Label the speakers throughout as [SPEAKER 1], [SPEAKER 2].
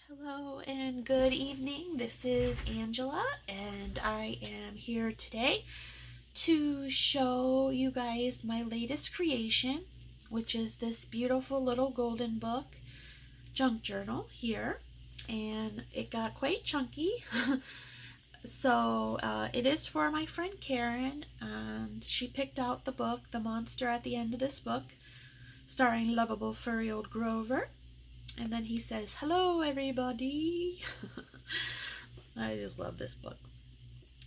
[SPEAKER 1] Hello and good evening. This is Angela, and I am here today to show you guys my latest creation, which is this beautiful little golden book junk journal here. And it got quite chunky. So it is for my friend Karen, and she picked out the book, The Monster at the End of this book, starring lovable furry old Grover. And then he says, "Hello, everybody." I just love this book.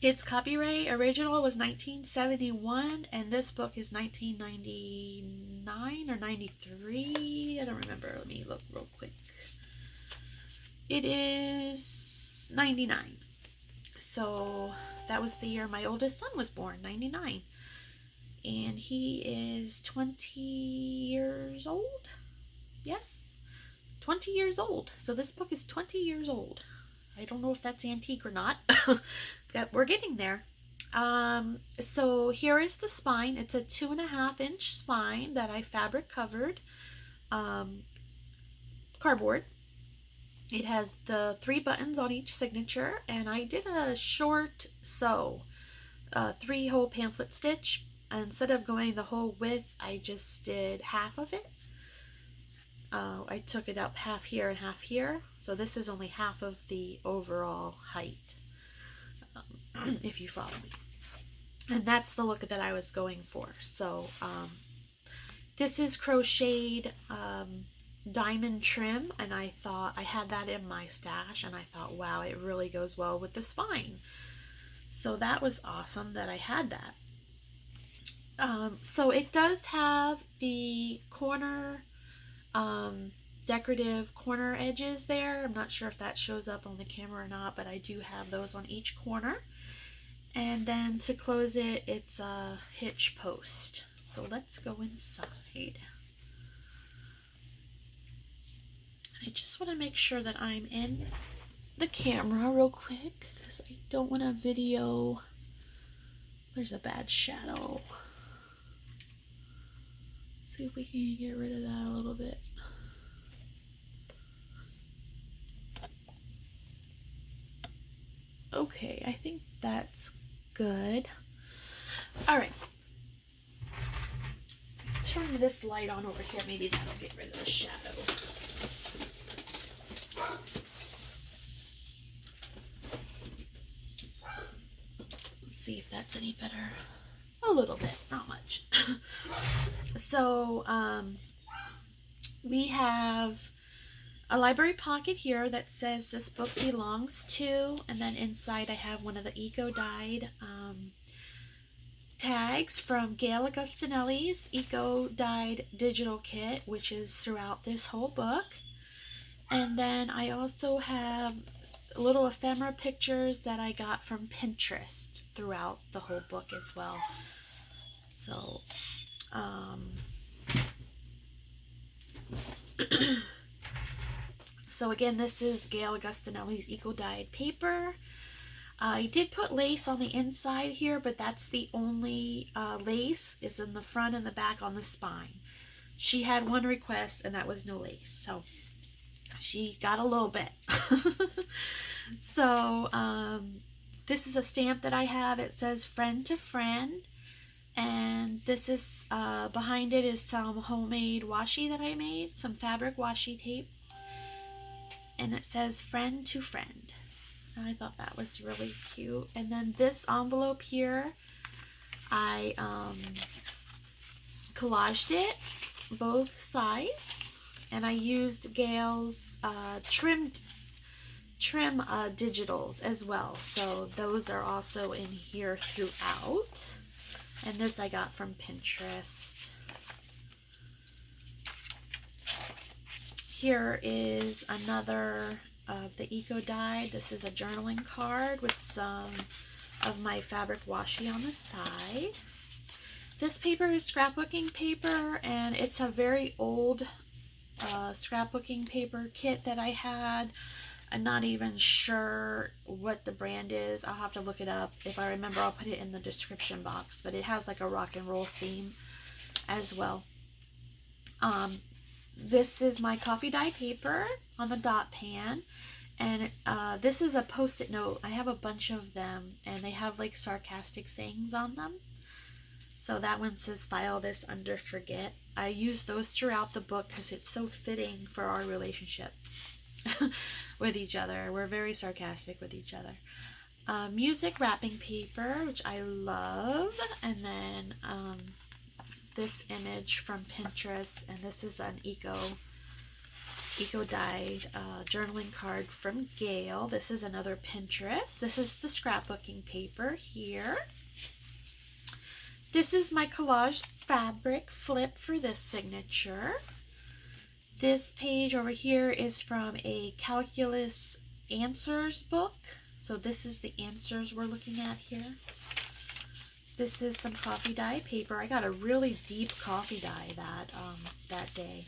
[SPEAKER 1] Its copyright original was 1971, and this book is 1999 or 93. I don't remember. Let me look real quick. It is 99. So that was the year my oldest son was born, 99. And he is 20 years old. Yes. 20 years old. So this book is 20 years old. I don't know if that's antique or not. We're getting there. So here is the spine. It's a 2.5-inch spine that I fabric covered. Cardboard. It has the 3 buttons on each signature, and I did a short sew, 3-hole pamphlet stitch. Instead of going the whole width, I just did half of it. I took it up half here and half here, so this is only half of the overall height, if you follow me. And that's the look that I was going for. So this is crocheted diamond trim, and I thought I had that in my stash, and I thought, wow, it really goes well with the spine. So that was awesome that I had that. So it does have the corner decorative corner edges there. I'm not sure if that shows up on the camera or not, but I do have those on each corner. And then to close it, it's a hitch post. So let's go inside. I just want to make sure that I'm in the camera real quick, because I don't want to video. There's a bad shadow. See if we can get rid of that a little bit. Okay, I think that's good. All right. Turn this light on over here. Maybe that'll get rid of the shadow. Let's see if that's any better. A little bit, not much. So we have a library pocket here that says this book belongs to, and then inside I have one of the eco-dyed tags from Gail Augustinelli's eco-dyed digital kit, which is throughout this whole book. And then I also have little ephemera pictures that I got from Pinterest throughout the whole book as well. So so again, this is Gail Augustinelli's eco-dyed paper. I did put lace on the inside here, but that's the only lace is in the front and the back on the spine. She had one request, and that was no lace, so she got a little bit. So this is a stamp that I have. It says "Friend to Friend," and this is behind it is some homemade washi that I made, some fabric washi tape, and it says "Friend to Friend." I thought that was really cute. And then this envelope here, I collaged it both sides, and I used Gail's trim digitals as well, so those are also in here throughout. And this I got from Pinterest. Here is another of the eco dye. This is a journaling card with some of my fabric washi on the side. This paper is scrapbooking paper, and it's a very old scrapbooking paper kit that I had. I'm not even sure what the brand is. I'll have to look it up. If I remember, I'll put it in the description box. But it has like a rock and roll theme as well. This is my coffee dye paper on the dot pan. And this is a post-it note. I have a bunch of them, and they have like sarcastic sayings on them. So that one says, file this under forget. I use those throughout the book because it's so fitting for our relationship with each other. We're very sarcastic with each other. Music wrapping paper, which I love. And then this image from Pinterest, and this is an eco-dyed journaling card from Gail. This is another Pinterest. This is the scrapbooking paper here. This is my collage fabric flip for this signature. This page over here is from a calculus answers book. So this is the answers we're looking at here. This is some coffee dye paper. I got a really deep coffee dye that day.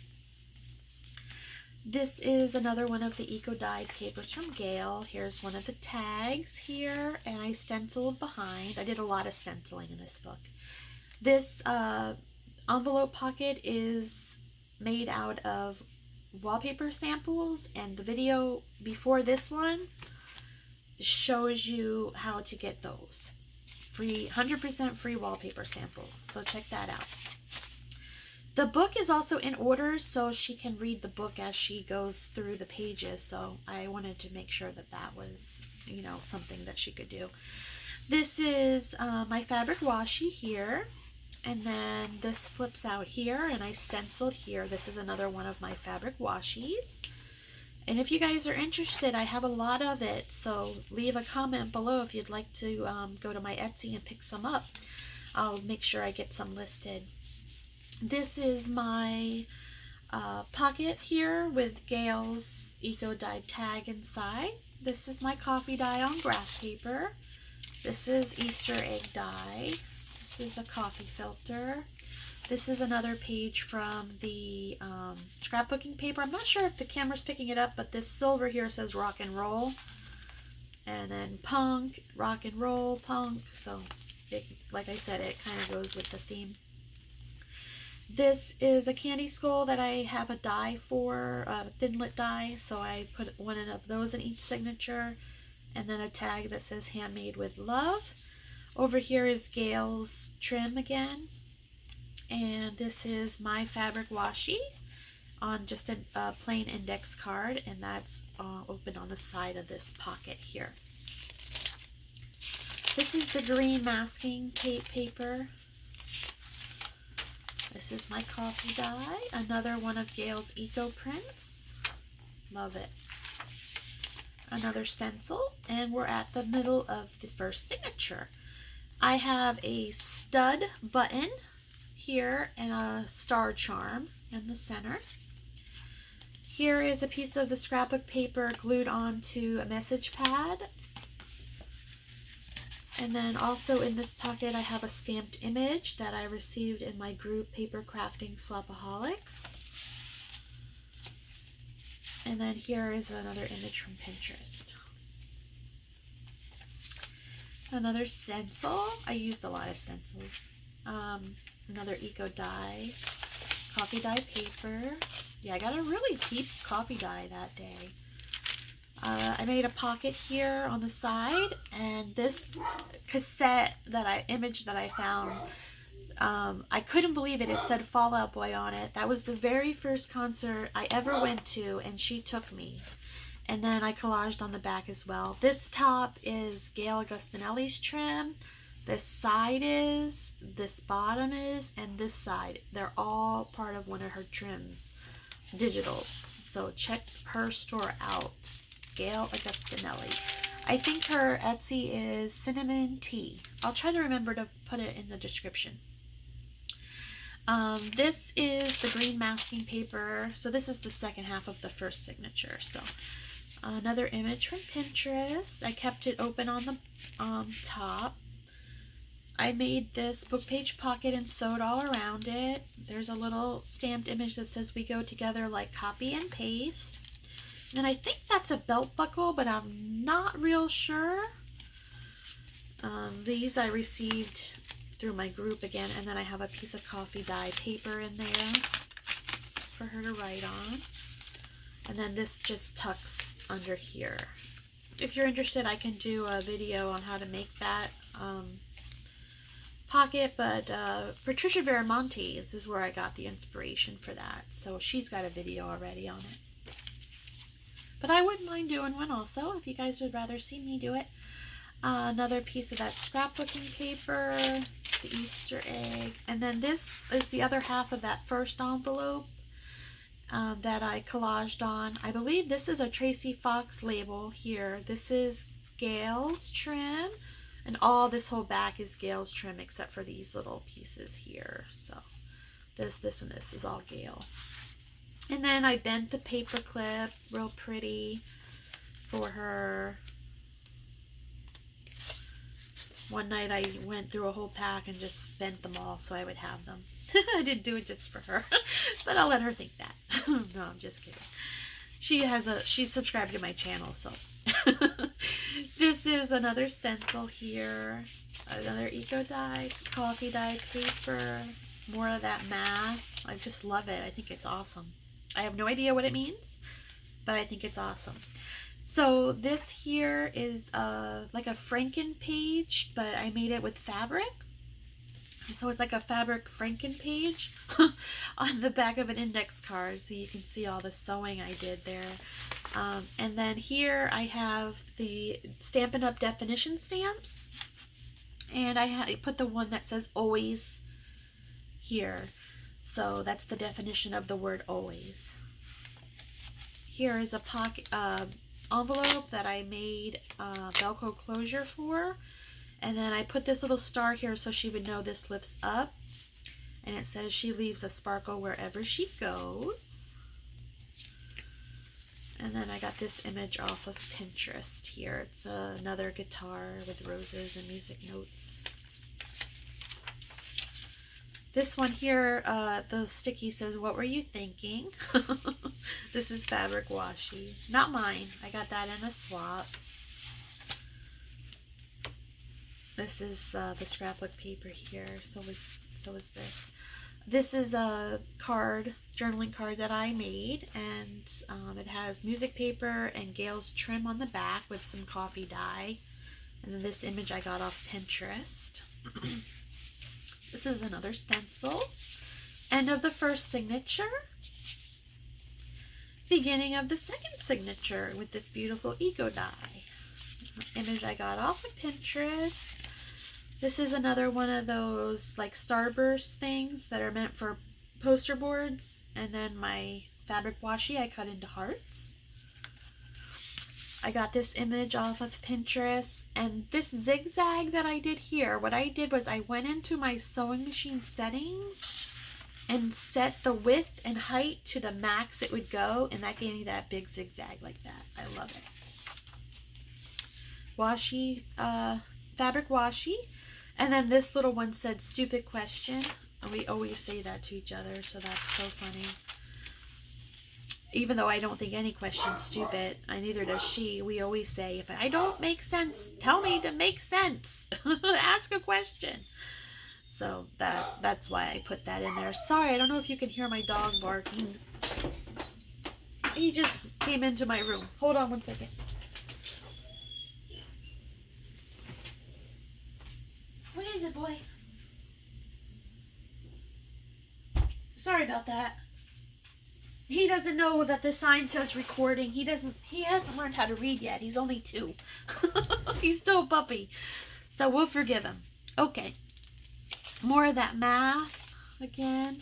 [SPEAKER 1] This is another one of the eco-dyed papers from Gail. Here's one of the tags here, and I stenciled behind. I did a lot of stenciling in this book. This envelope pocket is made out of wallpaper samples, and the video before this one shows you how to get those. Free, 100% free wallpaper samples, so check that out. The book is also in order, so she can read the book as she goes through the pages. So I wanted to make sure that that was, you know, something that she could do. This is my fabric washi here. And then this flips out here, and I stenciled here. This is another one of my fabric washies. And if you guys are interested, I have a lot of it. So leave a comment below if you'd like to go to my Etsy and pick some up. I'll make sure I get some listed. This is my pocket here with Gail's eco-dyed tag inside. This is my coffee dye on graph paper. This is Easter egg dye. This is a coffee filter. This is another page from the scrapbooking paper. I'm not sure if the camera's picking it up, but this silver here says rock and roll. And then punk, rock and roll, punk. So, like I said, it kind of goes with the theme. This is a candy skull that I have a die for, a thinlit die, so I put one of those in each signature, and then a tag that says handmade with love. Over here is Gail's trim again, and this is my fabric washi on just a plain index card, and that's open on the side of this pocket here. This is the green masking tape paper. This is my coffee dye, another one of Gail's eco prints. Love it. Another stencil, and we're at the middle of the first signature. I have a stud button here and a star charm in the center. Here is a piece of the scrapbook paper glued onto a message pad. And then also in this pocket I have a stamped image that I received in my group Paper Crafting Swapaholics. And then here is another image from Pinterest. Another stencil. I used a lot of stencils. Another eco dye. Coffee dye paper. Yeah, I got a really deep coffee dye that day. I made a pocket here on the side, and this cassette image that I found, I couldn't believe it. It said Fall Out Boy on it. That was the very first concert I ever went to, and she took me. And then I collaged on the back as well. This top is Gail Augustinelli's trim. This side is, this bottom is, and this side. They're all part of one of her trims, digitals. So check her store out. Gail Augustinelli. I think her Etsy is Cinnamon Tea. I'll try to remember to put it in the description. This is the green masking paper. So this is the second half of the first signature. So another image from Pinterest. I kept it open on the top. I made this book page pocket and sewed all around it. There's a little stamped image that says we go together like copy and paste. And I think that's a belt buckle, but I'm not real sure. These I received through my group again, and then I have a piece of coffee dye paper in there. for her to write on. And then this just tucks under here. If you're interested, I can do a video on how to make that pocket, but Patricia Veramonte's is where I got the inspiration for that. So she's got a video already on it. But I wouldn't mind doing one also, if you guys would rather see me do it. Another piece of that scrapbooking paper, the Easter egg, and then this is the other half of that first envelope that I collaged on. I believe this is a Tracy Fox label here. This is Gail's trim, and all this whole back is Gail's trim except for these little pieces here. So this, and this is all Gail. And then I bent the paper clip real pretty for her. One night I went through a whole pack and just bent them all so I would have them. I didn't do it just for her, but I'll let her think that. No, I'm just kidding. She's subscribed to my channel, so. This is another stencil here, another eco dye, coffee dye paper, more of that math. I just love it. I think it's awesome. I have no idea what it means, but I think it's awesome. So this here is like a Franken page, but I made it with fabric. So it's like a fabric Franken page on the back of an index card, so you can see all the sewing I did there. And then here I have the Stampin' Up! Definition stamps, and I put the one that says always here. So that's the definition of the word always. Here is a pocket envelope that I made Velcro closure for, and then I put this little star here so she would know this lifts up, and it says she leaves a sparkle wherever she goes. And then I got this image off of Pinterest here. It's another guitar with roses and music notes. This one here, the sticky says, "What were you thinking?" This is fabric washi. Not mine. I got that in a swap. This is the scrapbook paper here. So is this. This is a card, journaling card that I made, and it has music paper and Gail's trim on the back with some coffee dye. And then this image I got off Pinterest. This is another stencil. End of the first signature. Beginning of the second signature with this beautiful eco dye. Image I got off of Pinterest. This is another one of those like starburst things that are meant for poster boards. And then my fabric washi I cut into hearts. I got this image off of Pinterest, and this zigzag that I did here, what I did was I went into my sewing machine settings and set the width and height to the max it would go, and that gave me that big zigzag like that. I love it. Washi, fabric washi, and then this little one said stupid question, and we always say that to each other, so that's so funny. Even though I don't think any question's stupid, and neither does she, we always say, if I don't make sense, tell me to make sense. Ask a question. So that's why I put that in there. Sorry, I don't know if you can hear my dog barking. He just came into my room. Hold on one second. What is it, boy? Sorry about that. He doesn't know that the sign says recording. He hasn't learned how to read yet. He's only 2. He's still a puppy. So we'll forgive him. Okay. More of that math again.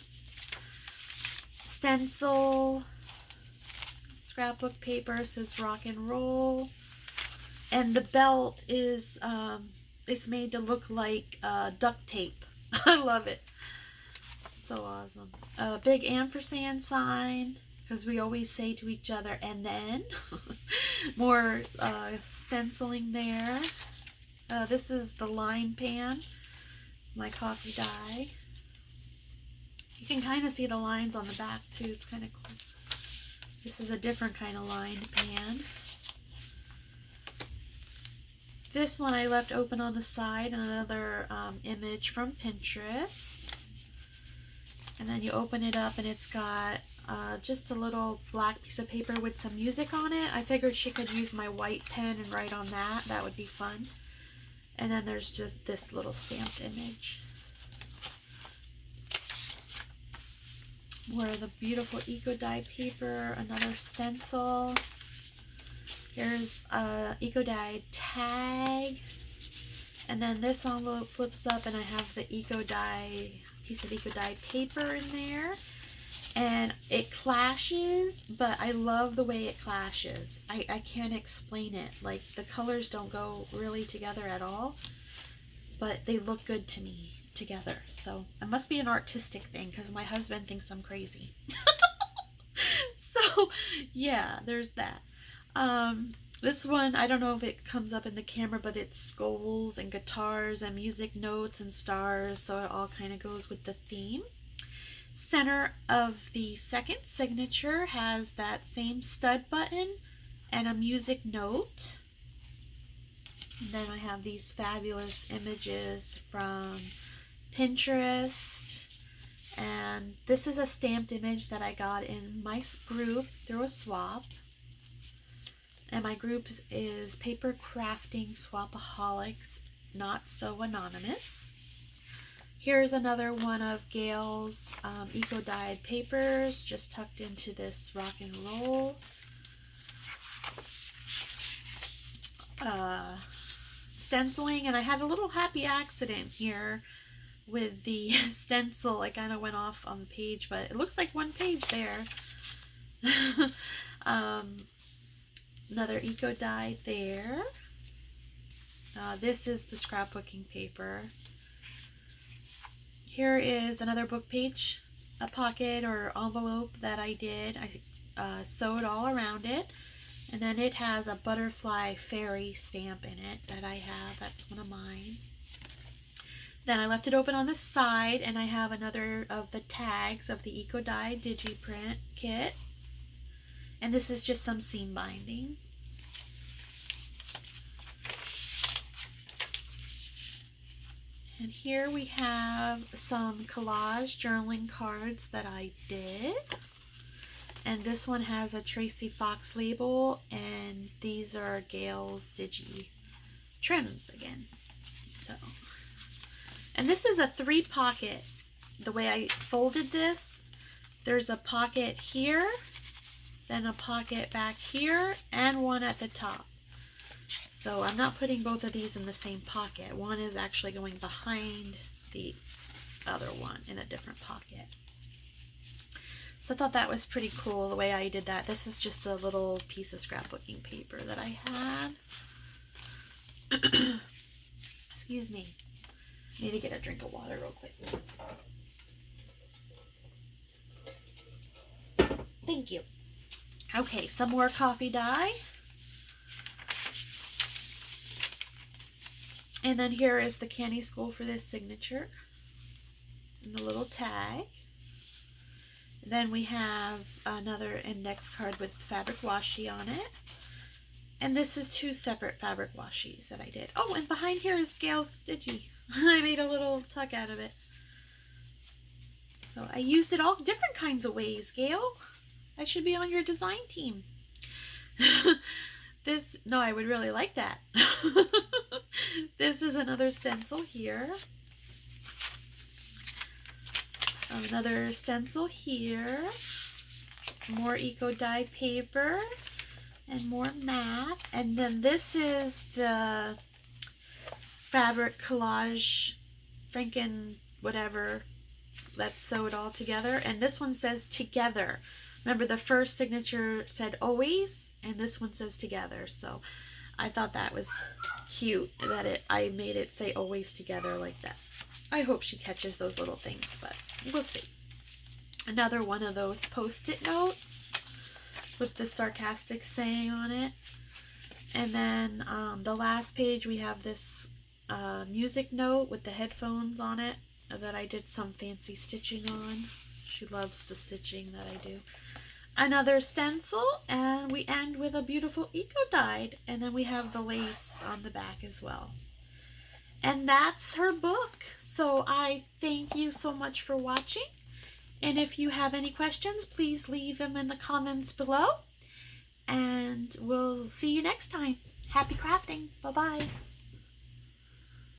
[SPEAKER 1] Stencil. Scrapbook paper says rock and roll. And the belt is it's made to look like duct tape. I love it. So awesome. A big ampersand sign, because we always say to each other, and then. More stenciling there. This is the line pan, my coffee dye. You can kind of see the lines on the back too. It's kind of cool. This is a different kind of lined pan. This one I left open on the side, another image from Pinterest. And then you open it up and it's got just a little black piece of paper with some music on it. I figured she could use my white pen and write on that. That would be fun. And then there's just this little stamped image. More of the beautiful eco dye paper, another stencil. Here's a eco dye tag. And then this envelope flips up and I have the eco dye, piece of eco dye paper in there. And it clashes, but I love the way it clashes. I can't explain it. Like, the colors don't go really together at all, but they look good to me together. So it must be an artistic thing because my husband thinks I'm crazy. So yeah, there's that. This one, I don't know if it comes up in the camera, but it's skulls and guitars and music notes and stars, so it all kind of goes with the theme. Center of the second signature has that same stud button and a music note. And then I have these fabulous images from Pinterest, and this is a stamped image that I got in my group through a swap. And my group is Paper Crafting Swapaholics, Not So Anonymous. Here's another one of Gail's eco-dyed papers, just tucked into this rock and roll. Stenciling, and I had a little happy accident here with the stencil. I kind of went off on the page, but it looks like one page there. Another eco dye there. This is the scrapbooking paper. Here is another book page, a pocket or envelope that I did. I sewed all around it, and then it has a butterfly fairy stamp in it that I have. That's one of mine. Then I left it open on the side, and I have another of the tags of the eco dye digiprint kit. And this is just some seam binding. And here we have some collage journaling cards that I did. And this one has a Tracy Fox label, and these are Gail's Digi trims again. So, and this is a 3-pocket. The way I folded this, there's a pocket here, then a pocket back here, and one at the top. So I'm not putting both of these in the same pocket. One is actually going behind the other one in a different pocket. So I thought that was pretty cool the way I did that. This is just a little piece of scrapbooking paper that I had. Excuse me. I need to get a drink of water real quick. Thank you. Okay, some more coffee dye. And then here is the candy skull for this signature. And the little tag. Then we have another index card with fabric washi on it. And this is 2 separate fabric washis that I did. Oh, and behind here is Gail's Digi. I made a little tuck out of it. So I used it all different kinds of ways, Gail. I should be on your design team. No, I would really like that. This is another stencil here. Another stencil here. More eco dye paper. And more matte. And then this is the fabric collage Franken whatever. Let's sew it all together. And this one says together. Remember, the first signature said always, and this one says together. So I thought that was cute that I made it say always together like that. I hope she catches those little things, but we'll see. Another one of those post-it notes with the sarcastic saying on it. And then the last page we have this music note with the headphones on it that I did some fancy stitching on. She loves the stitching that I do. Another stencil, and we end with a beautiful eco-dyed, and then we have the lace on the back as well. And that's her book. So I thank you so much for watching, And if you have any questions, please leave them in the comments below. And we'll see you next time. Happy crafting. Bye-bye.